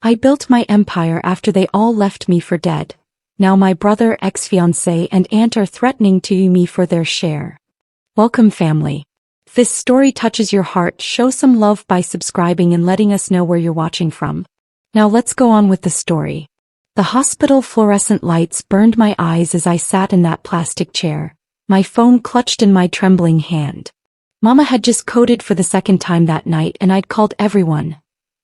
I built my empire after they all left me for dead. Now my brother, ex-fiancé, and aunt are threatening to use me for their share. Welcome, family. If this story touches your heart, show some love by subscribing and letting us know where you're watching from. Now let's go on with the story. The hospital fluorescent lights burned my eyes as I sat in that plastic chair, my phone clutched in my trembling hand. Mama had just coded for the second time that night and I'd called everyone.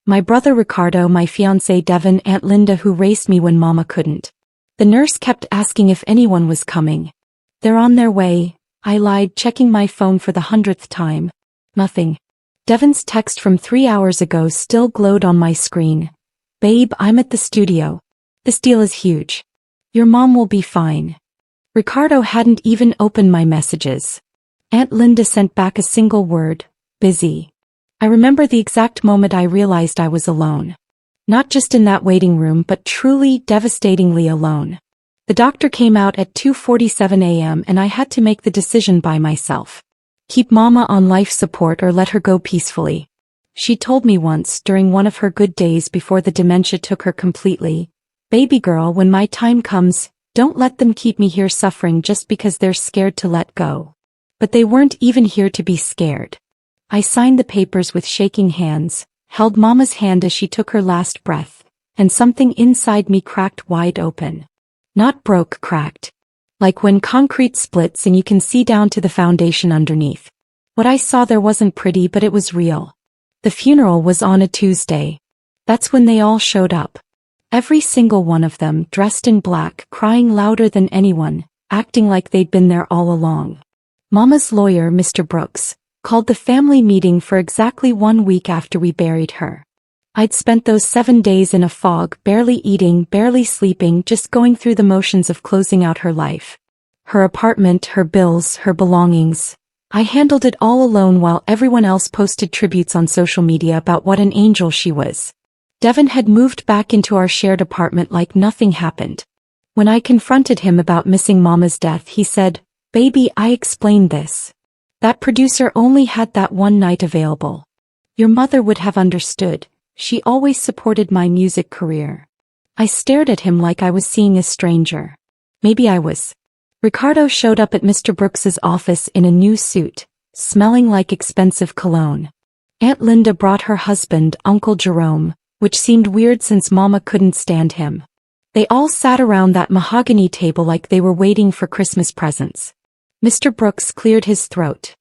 My brother Ricardo, my fiancé Devin, Aunt Linda who raised me when Mama couldn't. The nurse kept asking if anyone was coming. They're on their way, I lied, checking my phone for the 100th time. Nothing. Devin's text from 3 hours ago still glowed on my screen. Babe, I'm at the studio. This deal is huge. Your mom will be fine. Ricardo hadn't even opened my messages. Aunt Linda sent back a single word, busy. I remember the exact moment I realized I was alone. Not just in that waiting room, but truly, devastatingly alone. The doctor came out at 2:47 a.m. and I had to make the decision by myself. Keep Mama on life support or let her go peacefully. She told me once, during one of her good days before the dementia took her completely, "Baby girl, when my time comes, don't let them keep me here suffering just because they're scared to let go." But they weren't even here to be scared. I signed the papers with shaking hands, held Mama's hand as she took her last breath, and something inside me cracked wide open. Not broke, cracked. Like when concrete splits and you can see down to the foundation underneath. What I saw there wasn't pretty, but it was real. The funeral was on a Tuesday. That's when they all showed up. Every single one of them, dressed in black, crying louder than anyone, acting like they'd been there all along. Mama's lawyer, Mr. Brooks, called the family meeting for exactly 1 week after we buried her. I'd spent those 7 days in a fog, barely eating, barely sleeping, just going through the motions of closing out her life. Her apartment, her bills, her belongings. I handled it all alone while everyone else posted tributes on social media about what an angel she was. Devin had moved back into our shared apartment like nothing happened. When I confronted him about missing Mama's death, he said, "Baby, I explained this. That producer only had that one night available. Your mother would have understood. She always supported my music career." I stared at him like I was seeing a stranger. Maybe I was. Ricardo showed up at Mr. Brooks's office in a new suit, smelling like expensive cologne. Aunt Linda brought her husband, Uncle Jerome, which seemed weird since Mama couldn't stand him. They all sat around that mahogany table like they were waiting for Christmas presents. Mr. Brooks cleared his throat.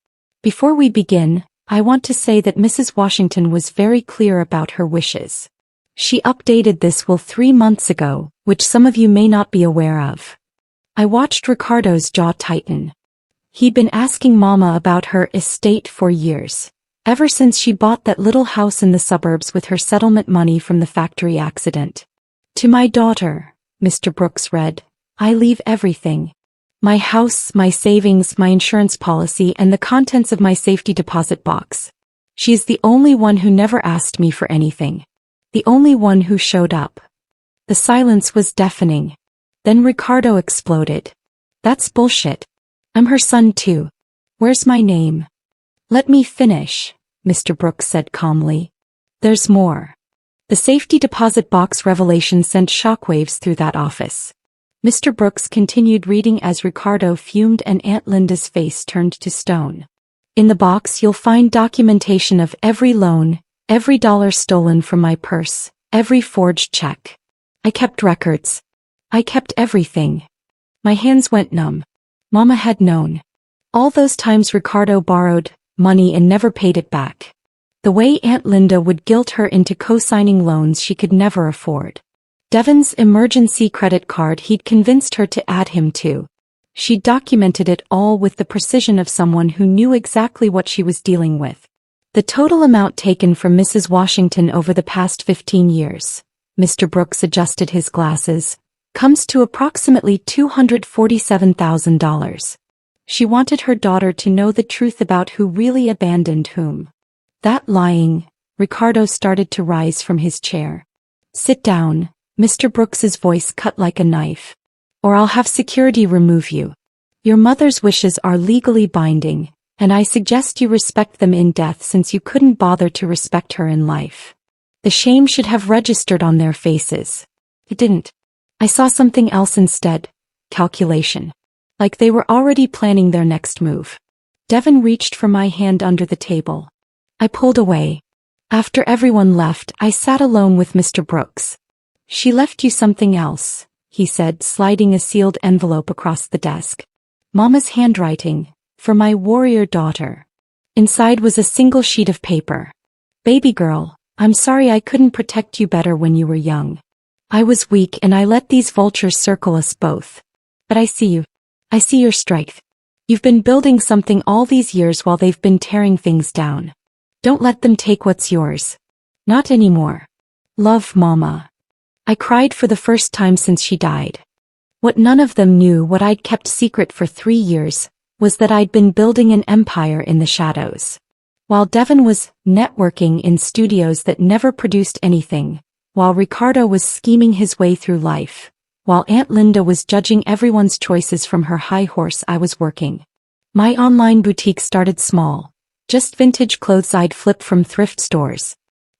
"Before we begin, I want to say that Mrs. Washington was very clear about her wishes. She updated this will 3 months ago, which some of you may not be aware of." I watched Ricardo's jaw tighten. He'd been asking Mama about her estate for years, ever since she bought that little house in the suburbs with her settlement money from the factory accident. "To my daughter," Mr. Brooks read, "I leave everything. My house, my savings, my insurance policy, and the contents of my safety deposit box. She is the only one who never asked me for anything. The only one who showed up." The silence was deafening. Then Ricardo exploded. "That's bullshit. I'm her son too. Where's my name?" "Let me finish," Mr. Brooks said calmly. "There's more." The safety deposit box revelation sent shockwaves through that office. Mr. Brooks continued reading as Ricardo fumed and Aunt Linda's face turned to stone. "In the box you'll find documentation of every loan, every dollar stolen from my purse, every forged check. I kept records. I kept everything." My hands went numb. Mama had known. All those times Ricardo borrowed money and never paid it back. The way Aunt Linda would guilt her into co-signing loans she could never afford. Devin's emergency credit card he'd convinced her to add him to. She documented it all with the precision of someone who knew exactly what she was dealing with. The total amount taken from Mrs. Washington over the past 15 years, Mr. Brooks adjusted his glasses, comes to approximately $247,000. She wanted her daughter to know the truth about who really abandoned whom. That lying, Ricardo started to rise from his chair. "Sit down," Mr. Brooks's voice cut like a knife. "Or I'll have security remove you. Your mother's wishes are legally binding, and I suggest you respect them in death since you couldn't bother to respect her in life." The shame should have registered on their faces. It didn't. I saw something else instead. Calculation. Like they were already planning their next move. Devon reached for my hand under the table. I pulled away. After everyone left, I sat alone with Mr. Brooks. She left you something else, he said, sliding a sealed envelope across the desk. Mama's handwriting, for my warrior daughter. Inside was a single sheet of paper. Baby girl, I'm sorry I couldn't protect you better when you were young. I was weak and I let these vultures circle us both. But I see you. I see your strength. You've been building something all these years while they've been tearing things down. Don't let them take what's yours. Not anymore. Love, Mama. I cried for the first time since she died. What none of them knew, what I'd kept secret for 3 years, was that I'd been building an empire in the shadows. While Devon was networking in studios that never produced anything, while Ricardo was scheming his way through life, while Aunt Linda was judging everyone's choices from her high horse, I was working. My online boutique started small, just vintage clothes I'd flip from thrift stores.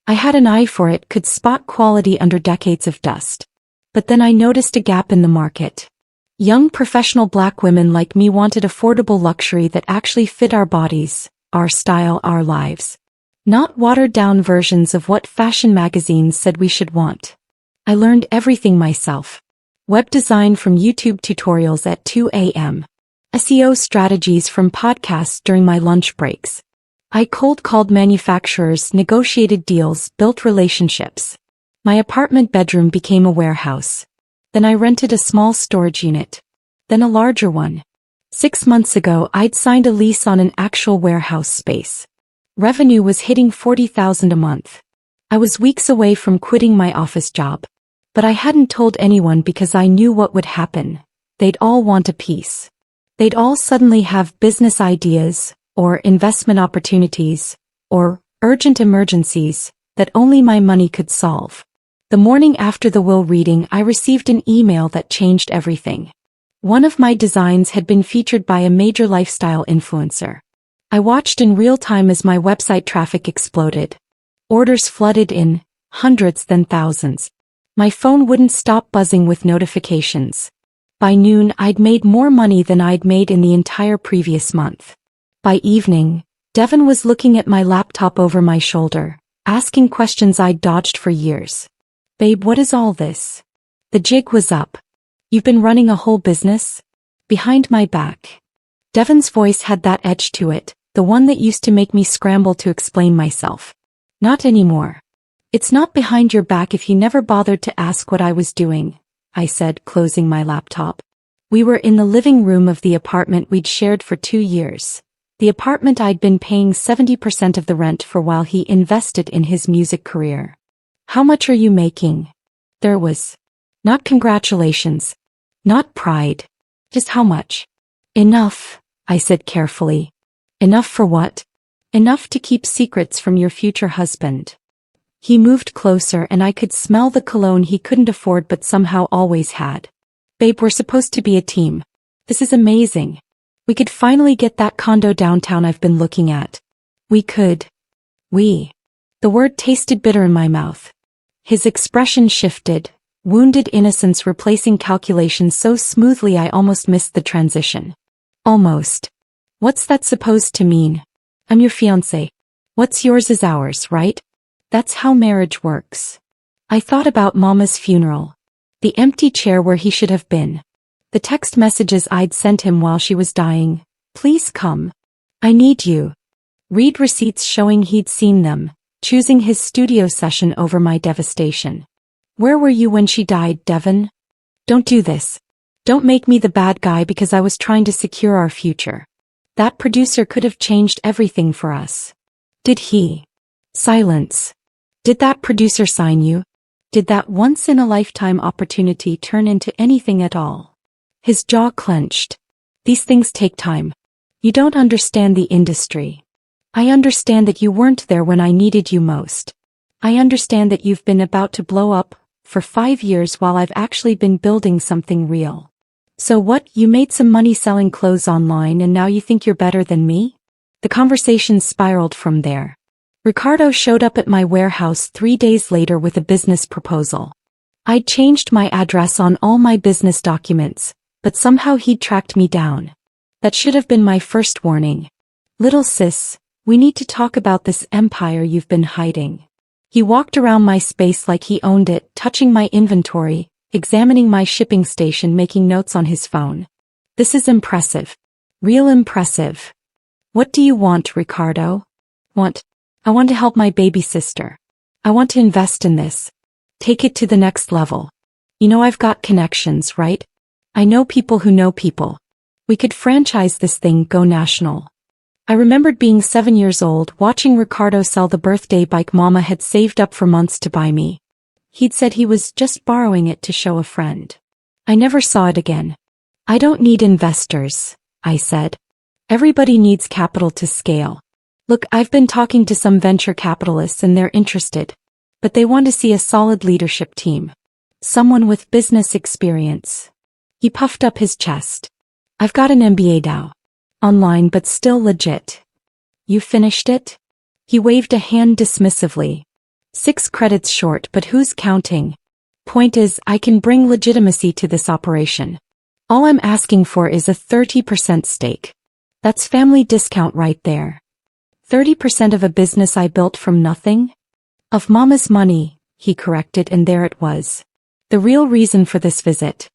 I had an eye for it, could spot quality under decades of dust. But then I noticed a gap in the market. Young professional black women like me wanted affordable luxury that actually fit our bodies, our style, our lives. Not watered-down versions of what fashion magazines said we should want. I learned everything myself. Web design from YouTube tutorials at 2 a.m. SEO strategies from podcasts during my lunch breaks. I cold-called manufacturers, negotiated deals, built relationships. My apartment bedroom became a warehouse. Then I rented a small storage unit. Then a larger one. 6 months ago, I'd signed a lease on an actual warehouse space. Revenue was hitting $40,000 a month. I was weeks away from quitting my office job. But I hadn't told anyone because I knew what would happen. They'd all want a piece. They'd all suddenly have business ideas, or investment opportunities, or urgent emergencies that only my money could solve. The morning after the will reading, I received an email that changed everything. One of my designs had been featured by a major lifestyle influencer. I watched in real time as my website traffic exploded. Orders flooded in, hundreds then thousands. My phone wouldn't stop buzzing with notifications. By noon, I'd made more money than I'd made in the entire previous month. By evening, Devon was looking at my laptop over my shoulder, asking questions I'd dodged for years. Babe, what is all this? The jig was up. You've been running a whole business? Behind my back. Devon's voice had that edge to it, the one that used to make me scramble to explain myself. Not anymore. It's not behind your back if you never bothered to ask what I was doing, I said, closing my laptop. We were in the living room of the apartment we'd shared for 2 years. The apartment I'd been paying 70% of the rent for while he invested in his music career. How much are you making? There was. Not congratulations. Not pride. Just how much? Enough, I said carefully. Enough for what? Enough to keep secrets from your future husband. He moved closer and I could smell the cologne he couldn't afford but somehow always had. Babe, we're supposed to be a team. This is amazing. We could finally get that condo downtown I've been looking at. We could. We. The word tasted bitter in my mouth. His expression shifted, wounded innocence replacing calculation so smoothly I almost missed the transition. Almost. What's that supposed to mean? I'm your fiancé. What's yours is ours, right? That's how marriage works. I thought about Mama's funeral. The empty chair where he should have been. The text messages I'd sent him while she was dying. Please come. I need you. Read receipts showing he'd seen them, choosing his studio session over my devastation. Where were you when she died, Devon? Don't do this. Don't make me the bad guy because I was trying to secure our future. That producer could have changed everything for us. Did he? Silence. Did that producer sign you? Did that once-in-a-lifetime opportunity turn into anything at all? His jaw clenched. These things take time. You don't understand the industry. I understand that you weren't there when I needed you most. I understand that you've been about to blow up for 5 years while I've actually been building something real. So what, you made some money selling clothes online and now you think you're better than me? The conversation spiraled from there. Ricardo showed up at my warehouse 3 days later with a business proposal. I'd changed my address on all my business documents, but somehow he'd tracked me down. That should have been my first warning. Little sis, we need to talk about this empire you've been hiding. He walked around my space like he owned it, touching my inventory, examining my shipping station, making notes on his phone. This is impressive. Real impressive. What do you want, Ricardo? I want to help my baby sister. I want to invest in this. Take it to the next level. You know I've got connections, right? I know people who know people. We could franchise this thing, go national. I remembered being 7 years old, watching Ricardo sell the birthday bike Mama had saved up for months to buy me. He'd said he was just borrowing it to show a friend. I never saw it again. I don't need investors, I said. Everybody needs capital to scale. Look, I've been talking to some venture capitalists and they're interested. But they want to see a solid leadership team. Someone with business experience. He puffed up his chest. I've got an MBA now. Online but still legit. You finished it? He waved a hand dismissively. 6 credits short, but who's counting? Point is, I can bring legitimacy to this operation. All I'm asking for is a 30% stake. That's family discount right there. 30% of a business I built from nothing? Of Mama's money, he corrected, and there it was. The real reason for this visit.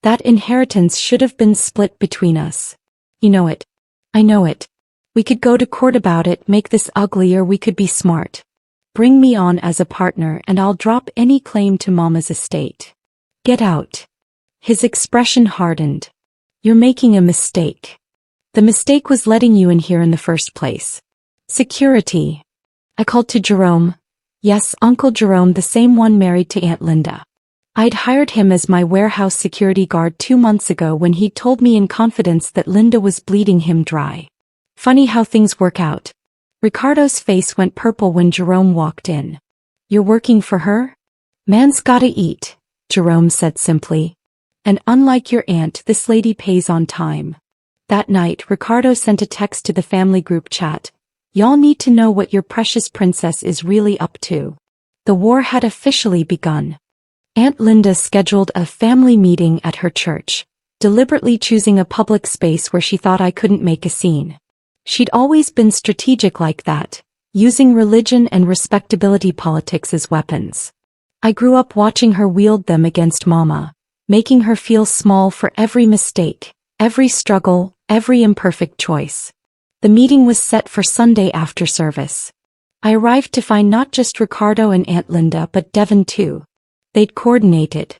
That inheritance should have been split between us. You know it. I know it. We could go to court about it, make this ugly, or we could be smart. Bring me on as a partner and I'll drop any claim to Mama's estate. Get out. His expression hardened. You're making a mistake. The mistake was letting you in here in the first place. Security. I called to Jerome. Yes, Uncle Jerome, the same one married to Aunt Linda. I'd hired him as my warehouse security guard 2 months ago when he'd told me in confidence that Linda was bleeding him dry. Funny how things work out. Ricardo's face went purple when Jerome walked in. You're working for her? Man's gotta eat, Jerome said simply. And unlike your aunt, this lady pays on time. That night, Ricardo sent a text to the family group chat. Y'all need to know what your precious princess is really up to. The war had officially begun. Aunt Linda scheduled a family meeting at her church, deliberately choosing a public space where she thought I couldn't make a scene. She'd always been strategic like that, using religion and respectability politics as weapons. I grew up watching her wield them against Mama, making her feel small for every mistake, every struggle, every imperfect choice. The meeting was set for Sunday after service. I arrived to find not just Ricardo and Aunt Linda but Devon too. They'd coordinated.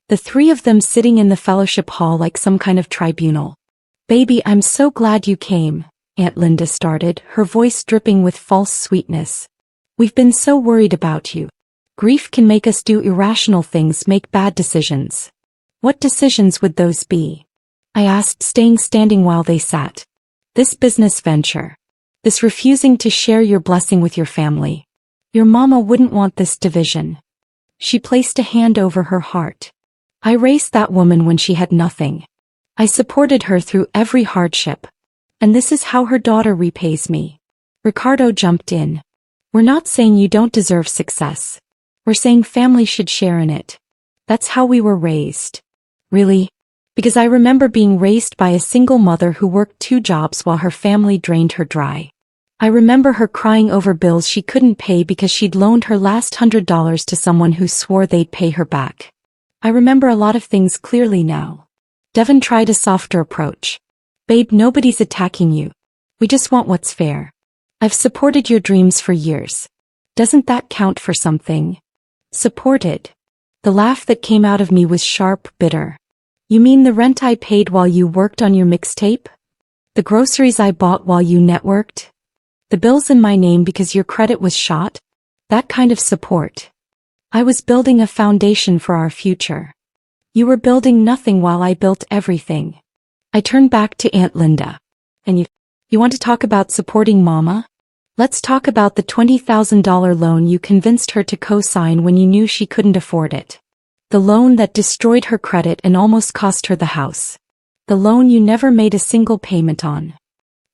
The 3 of them sitting in the fellowship hall like some kind of tribunal. Baby, I'm so glad you came, Aunt Linda started, her voice dripping with false sweetness. We've been so worried about you. Grief can make us do irrational things, make bad decisions. What decisions would those be? I asked, staying standing while they sat. This business venture. This refusing to share your blessing with your family. Your Mama wouldn't want this division. She placed a hand over her heart. I raised that woman when she had nothing. I supported her through every hardship. And this is how her daughter repays me. Ricardo jumped in. We're not saying you don't deserve success. We're saying family should share in it. That's how we were raised. Really? Because I remember being raised by a single mother who worked 2 jobs while her family drained her dry. I remember her crying over bills she couldn't pay because she'd loaned her last $100 to someone who swore they'd pay her back. I remember a lot of things clearly now. Devon tried a softer approach. Babe, nobody's attacking you. We just want what's fair. I've supported your dreams for years. Doesn't that count for something? Supported. The laugh that came out of me was sharp, bitter. You mean the rent I paid while you worked on your mixtape? The groceries I bought while you networked? The bills in my name because your credit was shot? That kind of support. I was building a foundation for our future. You were building nothing while I built everything. I turned back to Aunt Linda. And you want to talk about supporting Mama? Let's talk about the $20,000 loan you convinced her to co-sign when you knew she couldn't afford it. The loan that destroyed her credit and almost cost her the house. The loan you never made a single payment on.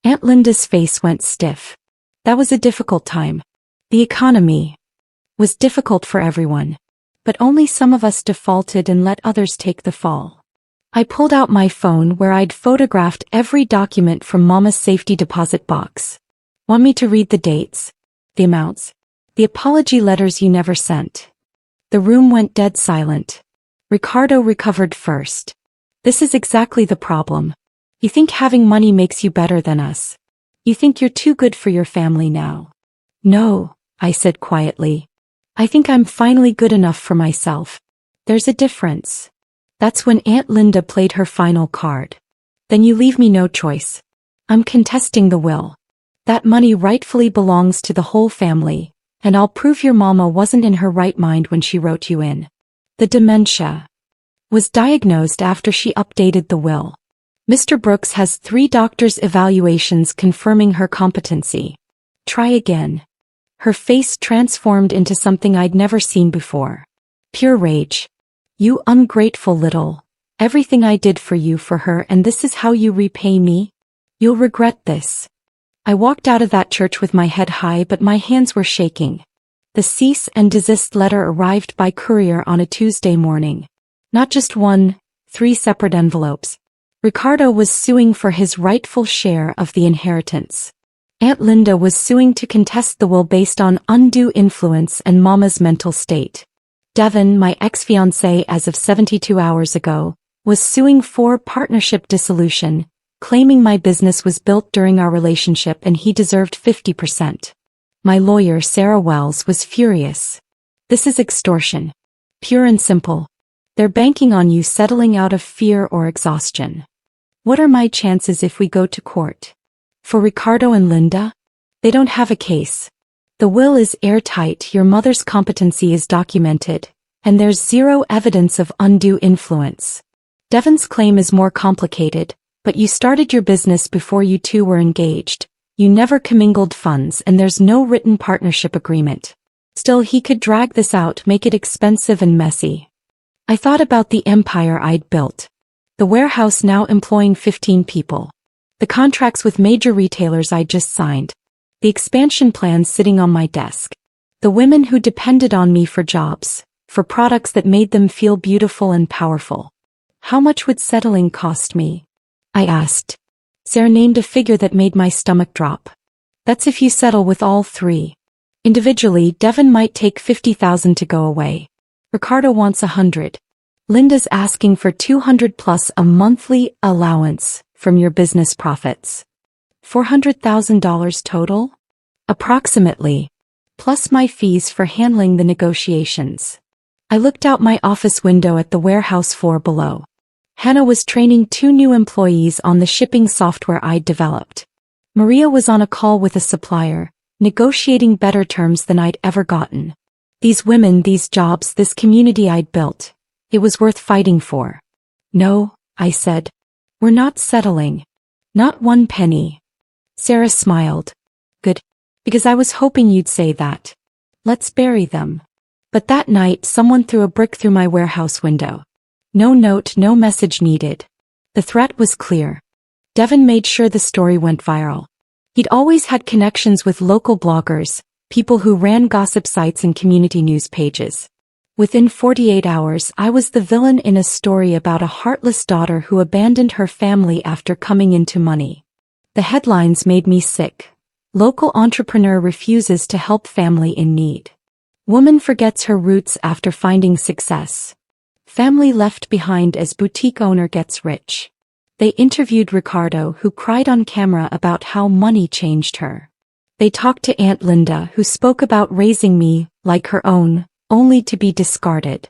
Aunt Linda's face went stiff. That was a difficult time. The economy was difficult for everyone, but only some of us defaulted and let others take the fall. I pulled out my phone where I'd photographed every document from Mama's safety deposit box. Want me to read the dates, the amounts, the apology letters you never sent? The room went dead silent. Ricardo recovered first. This is exactly the problem. You think having money makes you better than us. You think you're too good for your family now. No, I said quietly. I think I'm finally good enough for myself. There's a difference. That's when Aunt Linda played her final card. Then you leave me no choice. I'm contesting the will. That money rightfully belongs to the whole family, and I'll prove your mama wasn't in her right mind when she wrote you in. The dementia was diagnosed after she updated the will. Mr. Brooks has 3 doctors' evaluations confirming her competency. Try again. Her face transformed into something I'd never seen before. Pure rage. You ungrateful little. Everything I did for you for her, and this is how you repay me? You'll regret this. I walked out of that church with my head high, but my hands were shaking. The cease and desist letter arrived by courier on a Tuesday morning. Not just one, 3 separate envelopes. Ricardo was suing for his rightful share of the inheritance. Aunt Linda was suing to contest the will based on undue influence and Mama's mental state. Devin, my ex-fiancé as of 72 hours ago, was suing for partnership dissolution, claiming my business was built during our relationship and he deserved 50%. My lawyer, Sarah Wells, was furious. This is extortion. Pure and simple. They're banking on you settling out of fear or exhaustion. What are my chances if we go to court? For Ricardo and Linda? They don't have a case. The will is airtight, your mother's competency is documented, and there's zero evidence of undue influence. Devin's claim is more complicated, but you started your business before you two were engaged. You never commingled funds and there's no written partnership agreement. Still, he could drag this out, make it expensive and messy. I thought about the empire I'd built. The warehouse now employing 15 people. The contracts with major retailers I'd just signed. The expansion plans sitting on my desk. The women who depended on me for jobs, for products that made them feel beautiful and powerful. How much would settling cost me? I asked. Sarah named a figure that made my stomach drop. That's if you settle with all 3. Individually, Devin might take $50,000 to go away. Ricardo wants $100. Linda's asking for $200 plus a monthly allowance from your business profits. $400,000 total? Approximately. Plus my fees for handling the negotiations. I looked out my office window at the warehouse floor below. Hannah was training 2 new employees on the shipping software I'd developed. Maria was on a call with a supplier, negotiating better terms than I'd ever gotten. These women, these jobs, this community I'd built. It was worth fighting for. No, I said. We're not settling. Not 1 penny. Sarah smiled. Good. Because I was hoping you'd say that. Let's bury them. But that night someone threw a brick through my warehouse window. No note, no message needed. The threat was clear. Devin made sure the story went viral. He'd always had connections with local bloggers, people who ran gossip sites and community news pages. Within 48 hours, I was the villain in a story about a heartless daughter who abandoned her family after coming into money. The headlines made me sick. Local entrepreneur refuses to help family in need. Woman forgets her roots after finding success. Family left behind as boutique owner gets rich. They interviewed Ricardo, who cried on camera about how money changed her. They talked to Aunt Linda, who spoke about raising me like her own, only to be discarded.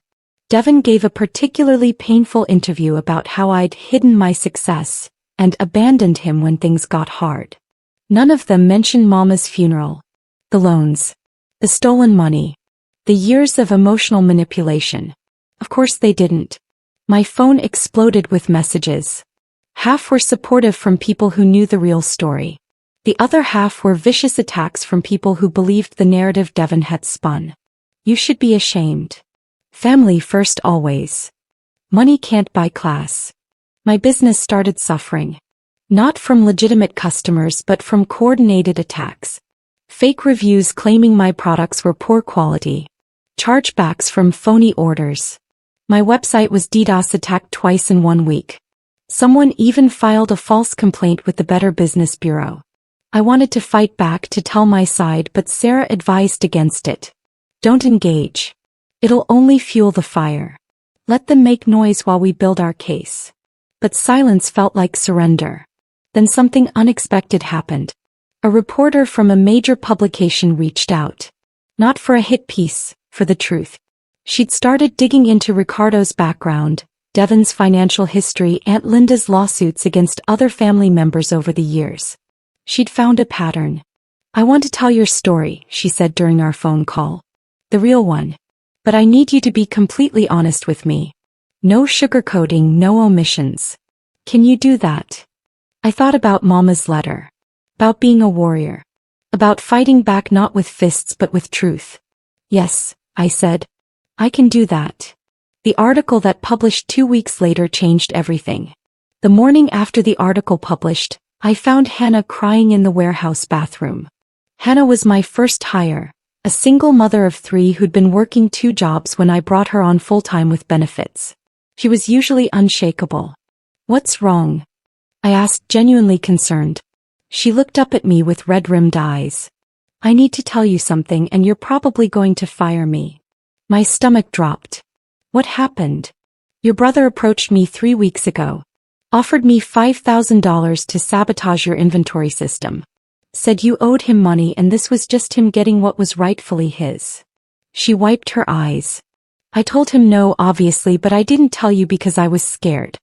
Devin gave a particularly painful interview about how I'd hidden my success and abandoned him when things got hard. None of them mentioned Mama's funeral, the loans, the stolen money, the years of emotional manipulation. Of course they didn't. My phone exploded with messages. Half were supportive from people who knew the real story. The other half were vicious attacks from people who believed the narrative Devin had spun. You should be ashamed. Family first always. Money can't buy class. My business started suffering. Not from legitimate customers but from coordinated attacks. Fake reviews claiming my products were poor quality. Chargebacks from phony orders. My website was DDoS attacked twice in 1 week. Someone even filed a false complaint with the Better Business Bureau. I wanted to fight back to tell my side, but Sarah advised against it. Don't engage. It'll only fuel the fire. Let them make noise while we build our case. But silence felt like surrender. Then something unexpected happened. A reporter from a major publication reached out. Not for a hit piece, for the truth. She'd started digging into Ricardo's background, Devon's financial history, Aunt Linda's lawsuits against other family members over the years. She'd found a pattern. I want to tell your story, she said during our phone call. The real one. But I need you to be completely honest with me. No sugarcoating, no omissions. Can you do that? I thought about Mama's letter. About being a warrior. About fighting back not with fists but with truth. Yes, I said. I can do that. The article that published 2 weeks later changed everything. The morning after the article published, I found Hannah crying in the warehouse bathroom. Hannah was my first hire, a single mother of 3 who'd been working 2 jobs when I brought her on full-time with benefits. She was usually unshakable. What's wrong? I asked, genuinely concerned. She looked up at me with red-rimmed eyes. I need to tell you something and you're probably going to fire me. My stomach dropped. What happened? Your brother approached me 3 weeks ago. Offered me $5,000 to sabotage your inventory system. Said you owed him money and this was just him getting what was rightfully his. She wiped her eyes. I told him no, obviously, but I didn't tell you because I was scared.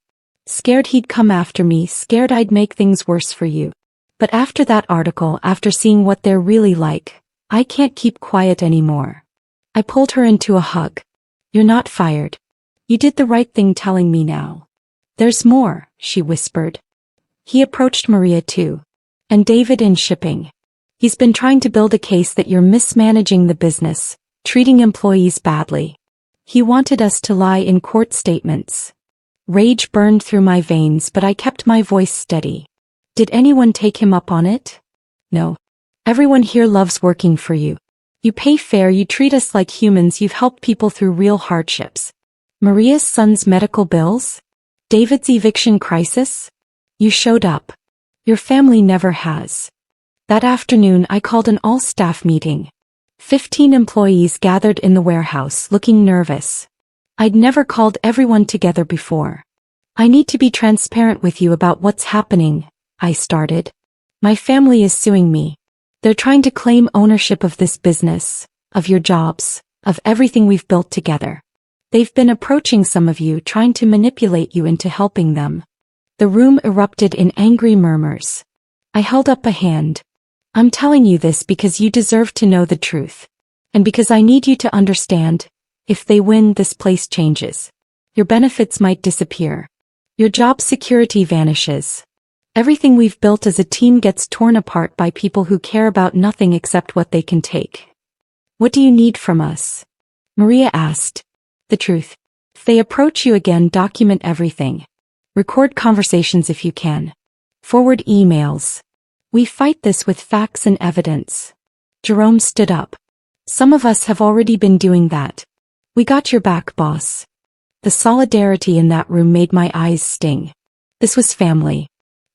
Scared he'd come after me, scared I'd make things worse for you. But after that article, after seeing what they're really like, I can't keep quiet anymore. I pulled her into a hug. You're not fired. You did the right thing telling me now. There's more, she whispered. He approached Maria too. And David in shipping. He's been trying to build a case that you're mismanaging the business, treating employees badly. He wanted us to lie in court statements. Rage burned through my veins, but I kept my voice steady. Did anyone take him up on it? No. Everyone here loves working for you. You pay fair, you treat us like humans, you've helped people through real hardships. Maria's son's medical bills? David's eviction crisis? You showed up. Your family never has. That afternoon I called an all-staff meeting. 15 employees gathered in the warehouse, looking nervous. I'd never called everyone together before. I need to be transparent with you about what's happening, I started. My family is suing me. They're trying to claim ownership of this business, of your jobs, of everything we've built together. They've been approaching some of you, trying to manipulate you into helping them. The room erupted in angry murmurs. I held up a hand. I'm telling you this because you deserve to know the truth. And because I need you to understand, if they win, this place changes. Your benefits might disappear. Your job security vanishes. Everything we've built as a team gets torn apart by people who care about nothing except what they can take. What do you need from us? Maria asked. The truth. If they approach you again, document everything. Record conversations if you can. Forward emails. We fight this with facts and evidence. Jerome stood up. Some of us have already been doing that. We got your back, boss. The solidarity in that room made my eyes sting. This was family.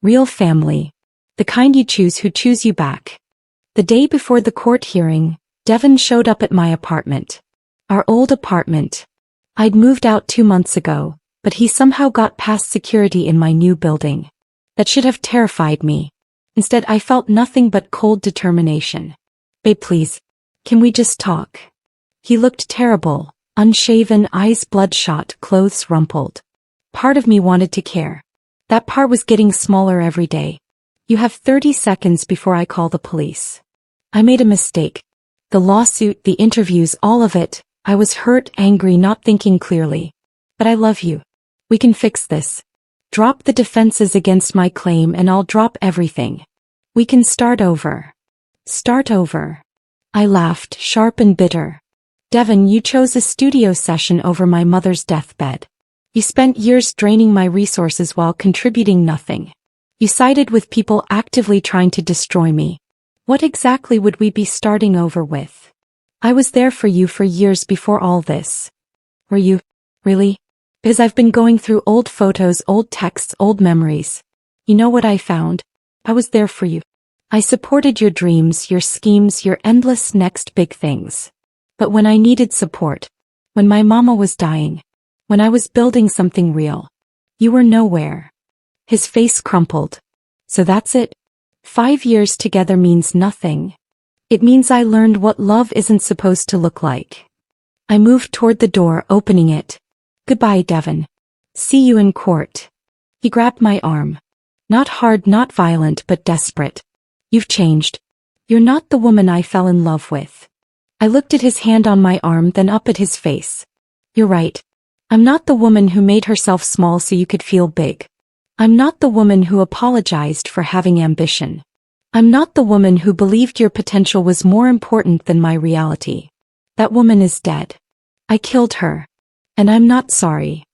Real family. The kind you choose who choose you back. The day before the court hearing, Devon showed up at my apartment. Our old apartment. I'd moved out 2 months ago, but he somehow got past security in my new building. That should have terrified me. Instead, I felt nothing but cold determination. Babe, please. Can we just talk? He looked terrible, unshaven, eyes bloodshot, clothes rumpled. Part of me wanted to care. That part was getting smaller every day. You have 30 seconds before I call the police. I made a mistake. The lawsuit, the interviews, all of it. I was hurt, angry, not thinking clearly. But I love you. We can fix this. Drop the defenses against my claim and I'll drop everything. We can start over. Start over. I laughed, sharp and bitter. Devon, you chose a studio session over my mother's deathbed. You spent years draining my resources while contributing nothing. You sided with people actively trying to destroy me. What exactly would we be starting over with? I was there for you for years before all this. Were you? Really? Because I've been going through old photos, old texts, old memories. You know what I found? I was there for you. I supported your dreams, your schemes, your endless next big things. But when I needed support, when my mama was dying, when I was building something real, you were nowhere. His face crumpled. So that's it? 5 years together means nothing. It means I learned what love isn't supposed to look like. I moved toward the door, opening it. Goodbye, Devon. See you in court. He grabbed my arm. Not hard, not violent, but desperate. You've changed. You're not the woman I fell in love with. I looked at his hand on my arm, then up at his face. You're right. I'm not the woman who made herself small so you could feel big. I'm not the woman who apologized for having ambition. I'm not the woman who believed your potential was more important than my reality. That woman is dead. I killed her. And I'm not sorry.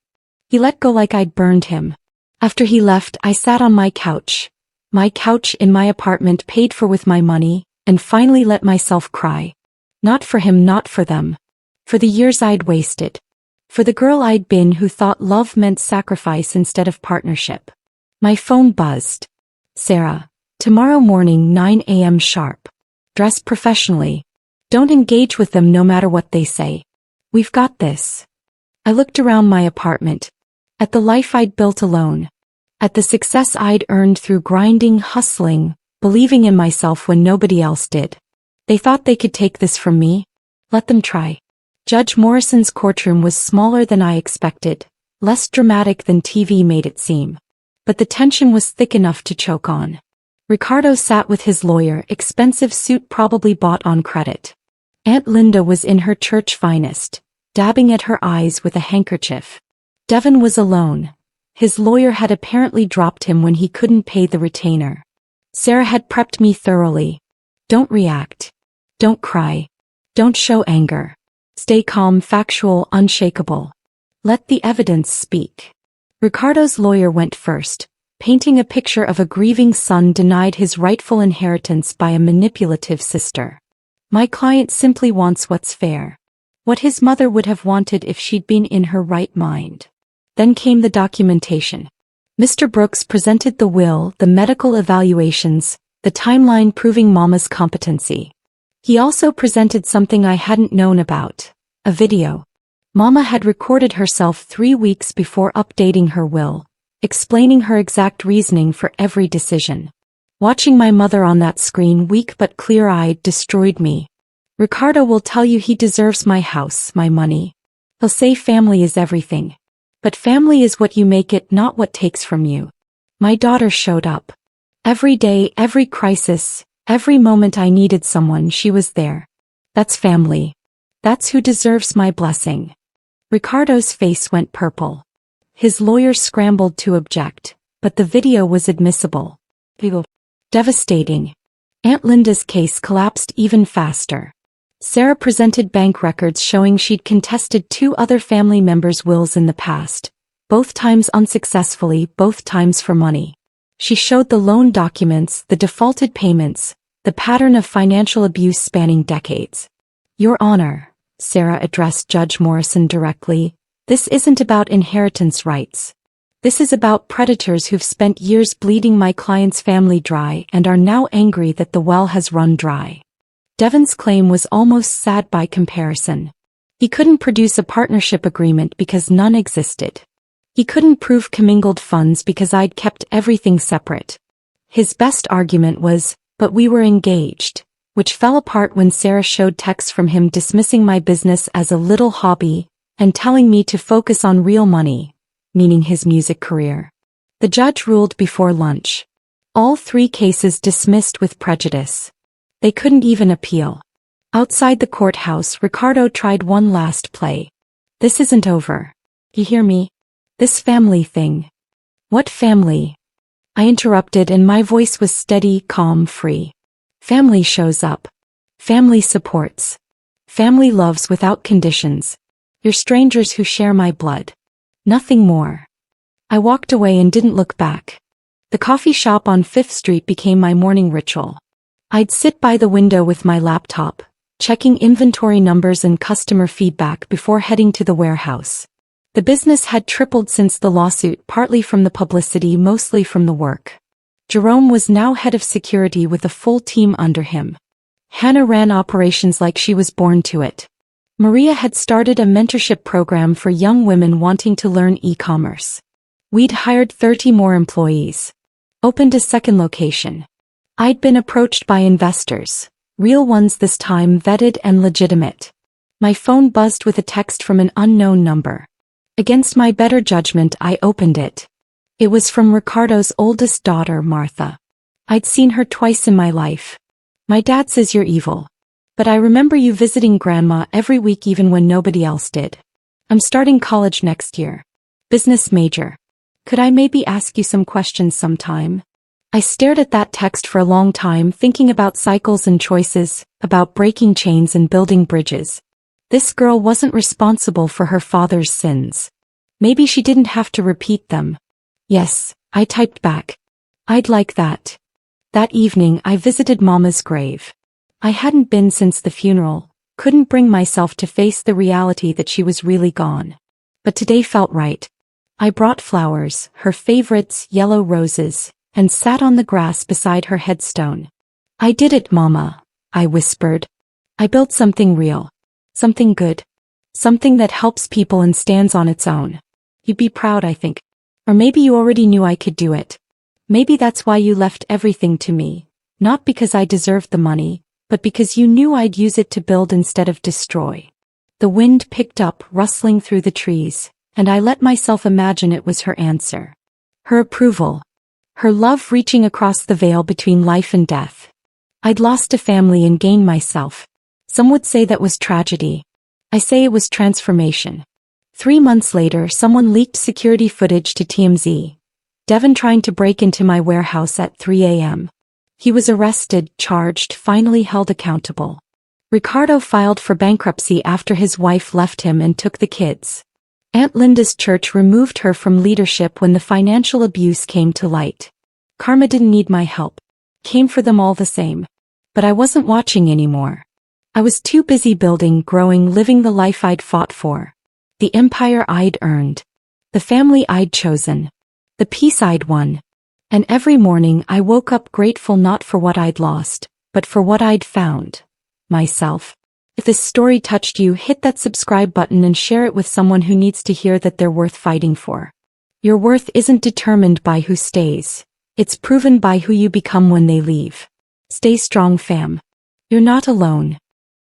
He let go like I'd burned him. After he left, I sat on my couch in my apartment paid for with my money, and finally let myself cry. Not for him, not for them. For the years I'd wasted. For the girl I'd been who thought love meant sacrifice instead of partnership. My phone buzzed. Sarah, tomorrow morning 9 a.m. sharp. Dress professionally. Don't engage with them no matter what they say. We've got this. I looked around my apartment. At the life I'd built alone. At the success I'd earned through grinding, hustling, believing in myself when nobody else did. They thought they could take this from me? Let them try. Judge Morrison's courtroom was smaller than I expected, less dramatic than TV made it seem. But the tension was thick enough to choke on. Ricardo sat with his lawyer, expensive suit probably bought on credit. Aunt Linda was in her church finest, dabbing at her eyes with a handkerchief. Devon was alone. His lawyer had apparently dropped him when he couldn't pay the retainer. Sarah had prepped me thoroughly. Don't react. Don't cry. Don't show anger. Stay calm, factual, unshakable. Let the evidence speak. Ricardo's lawyer went first, painting a picture of a grieving son denied his rightful inheritance by a manipulative sister. My client simply wants what's fair. What his mother would have wanted if she'd been in her right mind. Then came the documentation. Mr. Brooks presented the will, the medical evaluations, the timeline proving Mama's competency. He also presented something I hadn't known about, a video. Mama had recorded herself 3 weeks before updating her will, explaining her exact reasoning for every decision. Watching my mother on that screen, weak but clear-eyed, destroyed me. Ricardo will tell you he deserves my house, my money. He'll say family is everything. But family is what you make it, not what takes from you. My daughter showed up. Every day, every crisis, every moment I needed someone, she was there. That's family. That's who deserves my blessing. Ricardo's face went purple. His lawyer scrambled to object, but the video was admissible. Devastating. Aunt Linda's case collapsed even faster. Sarah presented bank records showing she'd contested 2 other family members' wills in the past, both times unsuccessfully, both times for money. She showed the loan documents, the defaulted payments, the pattern of financial abuse spanning decades. Your Honor, Sarah addressed Judge Morrison directly, this isn't about inheritance rights. This is about predators who've spent years bleeding my client's family dry and are now angry that the well has run dry. Devon's claim was almost sad by comparison. He couldn't produce a partnership agreement because none existed. He couldn't prove commingled funds because I'd kept everything separate. His best argument was, but we were engaged, which fell apart when Sarah showed texts from him dismissing my business as a little hobby and telling me to focus on real money, meaning his music career. The judge ruled before lunch. All 3 cases dismissed with prejudice. They couldn't even appeal. Outside the courthouse, Ricardo tried one last play. This isn't over. You hear me? This family thing. What family? I interrupted and my voice was steady, calm, free. Family shows up. Family supports. Family loves without conditions. You're strangers who share my blood. Nothing more. I walked away and didn't look back. The coffee shop on 5th Street became my morning ritual. I'd sit by the window with my laptop, checking inventory numbers and customer feedback before heading to the warehouse. The business had tripled since the lawsuit, partly from the publicity, mostly from the work. Jerome was now head of security with a full team under him. Hannah ran operations like she was born to it. Maria had started a mentorship program for young women wanting to learn e-commerce. We'd hired 30 more employees. Opened a second location. I'd been approached by investors, real ones this time, vetted and legitimate. My phone buzzed with a text from an unknown number. Against my better judgment, I opened it. It was from Ricardo's oldest daughter, Martha. I'd seen her twice in my life. My dad says you're evil. But I remember you visiting Grandma every week even when nobody else did. I'm starting college next year. Business major. Could I maybe ask you some questions sometime? I stared at that text for a long time, thinking about cycles and choices, about breaking chains and building bridges. This girl wasn't responsible for her father's sins. Maybe she didn't have to repeat them. Yes, I typed back. I'd like that. That evening I visited Mama's grave. I hadn't been since the funeral, couldn't bring myself to face the reality that she was really gone. But today felt right. I brought flowers, her favorites, yellow roses, and sat on the grass beside her headstone. I did it, Mama, I whispered. I built something real. Something good. Something that helps people and stands on its own. You'd be proud, I think. Or maybe you already knew I could do it. Maybe that's why you left everything to me. Not because I deserved the money, but because you knew I'd use it to build instead of destroy. The wind picked up, rustling through the trees, and I let myself imagine it was her answer. Her approval. Her love reaching across the veil between life and death. I'd lost a family and gained myself. Some would say that was tragedy. I say it was transformation. 3 months later, someone leaked security footage to TMZ. Devin trying to break into my warehouse at 3 a.m. He was arrested, charged, finally held accountable. Ricardo filed for bankruptcy after his wife left him and took the kids. Aunt Linda's church removed her from leadership when the financial abuse came to light. Karma didn't need my help. Came for them all the same. But I wasn't watching anymore. I was too busy building, growing, living the life I'd fought for. The empire I'd earned. The family I'd chosen. The peace I'd won. And every morning I woke up grateful not for what I'd lost, but for what I'd found. Myself. If this story touched you, hit that subscribe button and share it with someone who needs to hear that they're worth fighting for. Your worth isn't determined by who stays. It's proven by who you become when they leave. Stay strong, fam. You're not alone.